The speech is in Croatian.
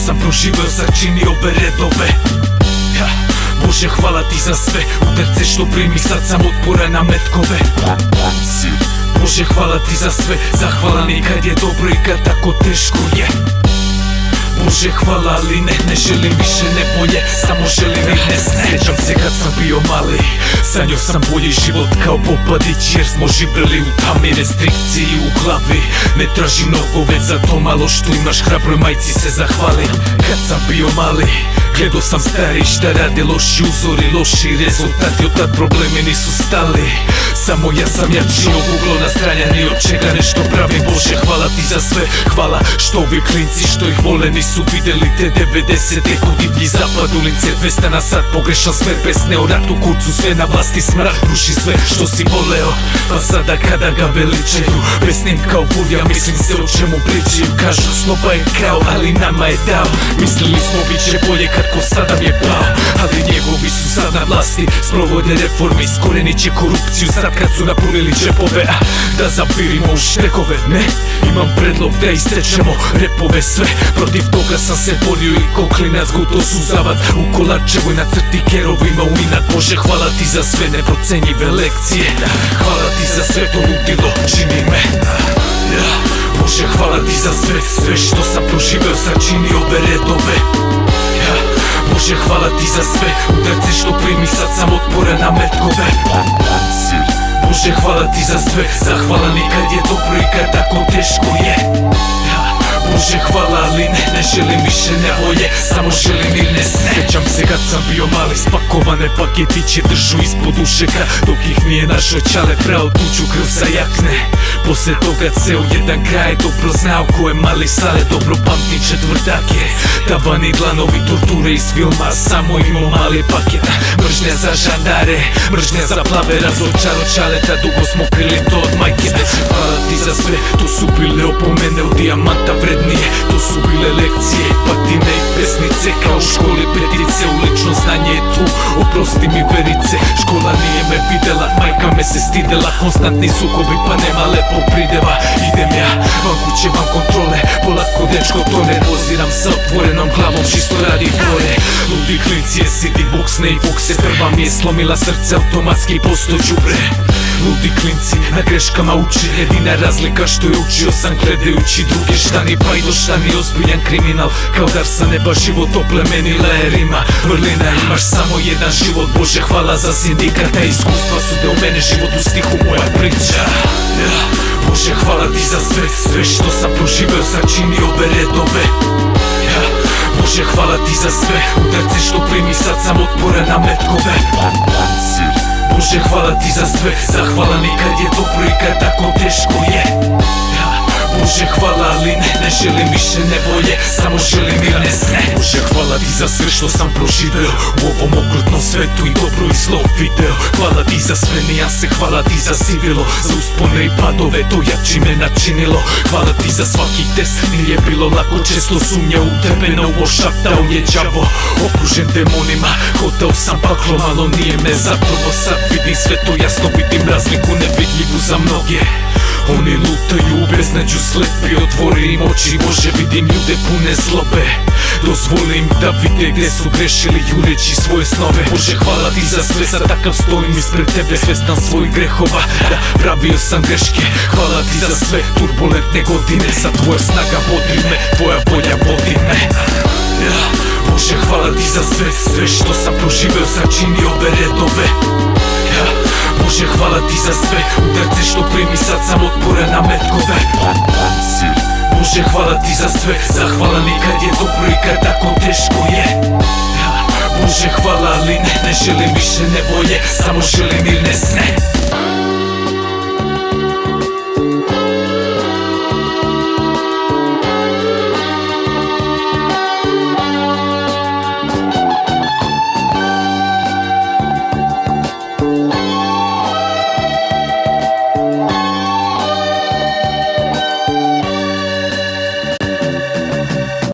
sam proživeo sačinio ove redove. Bože, hvala ti za sve udarce što primi, sad sam otporan na metkove. Bože, hvala ti za sve, zahvalan i kad je dobro i kad tako teško je. Bože, hvala, ali ne želim više nevolje, samo želim i nesne. Sjećam se kad sam bio mali, sanjao sam bolji život kao Popadić, jer smo živjeli u tami, restrikciji u glavi. Ne tražim mnogo, već za to malo što imaš, hrabroj majci se zahvali. Kad sam bio mali, gledao sam stari šta rade, loši uzori, loši rezultati, od tad problemi nisu stali. Samo ja sam jači, oguglo na stranja, ni od čega nešto pravim. Bože, hvala ti za sve, hvala što ovi klinci što ih vole nisu vidjeli te 90-te. Ko divlji zapad, ulice 200 na sat, pogrešan smer, pesne o ratu, kurcu, sve na vlasti, smrad ruši sve što si voleo. Pa sada kada ga veličaju, pesnim kao burja, mislim se o čemu pričaju. Kažu sloba je kao, ali nama je dao. Mislili smo bit će bolje kad ko Sadam je pao, ali njegovi su sad na vlasti, sprovode reforme, iskorenit će korupciju sad kad su napunili džepove. Da zapirimo u štekove, ne, imam predlog da isečemo repove sve. Protiv toga sam se borio i ko klinac gotovo suzavac u Kolarčevoj na crti kerovima u inat. Bože, hvala ti za sve neprocenjive lekcije, hvala ti za sve to ludilo čini me. Bože, hvala ti za sve što sam proživeo, sačinio ove redove. Bože, hvala ti za sve udarce što primi, sad sam otporan na metkove. Bože, hvala ti za sve, zahvalan i kad je dobro i kad tako teško je. Bože, hvala, ali ne želim više nevolje, samo želim mir nesne. Sjećam se kad sam bio mali, spakovane paketiće držu ispod ušeka, dok ih nije našo čale prao tuđu krv sa jakne. Posle toga ceo jedan kraj dobro znao ko je mali sale, dobro pamti četvrtake. Tabani, dlanovi, torture iz filma, samo imao mali paket. Mržnja za žandare, mržnja za plave, razočaro čaleta, dugo smo krili to od majke. Bože, hvala ti za sve, to su bile opomene od dijamanta vrednije, to su bile lekcije, patine i pesnice, kao u školi petice, ulično znanje je tu, oprosti mi verice. Škola nije me videla, majka me se stidela, konstantni sukobi pa nema lepog prideva. Idem ja, van kuće, van kontrole, polako dečko tone, poziram sa otvorenom glavom, čisto radi gore. Ludi klinci je City Box, ne i bukse, prva mi je slomila srce, automatski posto đubre. Ludi klinci na greškama uči, jedina razlika što je učio sam gledajući druge štani, pa i do štani ozbiljan kriminal, kao dar sa neba život oplemenila je rima. Vrlina, imaš samo jedan život, Bože, hvala za sindikata, iskustva su da u mene život u stihu moja priča. Bože, hvala ti za sve što sam proživeo, sačinio ove redove. Bože, hvala ti za sve udarce što primi, sad sam otporan na metkove. Bože, hvala ti za sve, zahvalan i kad je dobro i kad tako teško je. Bože, hvala, ali ne želim više nevolje, samo želim mir nesne. Bože, hvala ti za sve što sam proživeo u ovom okrutnom svetu i dobro i zlo video. Hvala ti za sve nijanse, hvala ti za sivilo, za uspone i padove, to jači me načinilo. Hvala ti za svaki test, nije bilo lako, često sumnja u tebe, na ovo šaptao je đavo. Okružen demonima, hodao sam paklo, malo nije me zapravo, sad vidim sve to jasno, vidim razliku nevidljivu za mnoge. Oni lutaju u beznađu, slepi, otvori im oči, Bože, vidim ljude pune zlobe. Dozvolim da vide gde su grešili jureći svoje snove. Bože, hvala ti za sve, sad takav stojim ispred tebe, svestan svojih grehova, da pravio sam greške. Hvala ti za sve turbulentne godine, sad tvoja snaga vodi me, tvoja volja vodi me. Bože, hvala ti za sve što sam proživeo, sačinio ove redove. Bože, hvala ti za sve udarce što primi, sad sam otporan na metkove. Bože, hvala ti za sve, zahvalan i kad je dobro i kad tako teško je. Bože, hvala, ali ne želim više nevolje, samo želim mir nesne.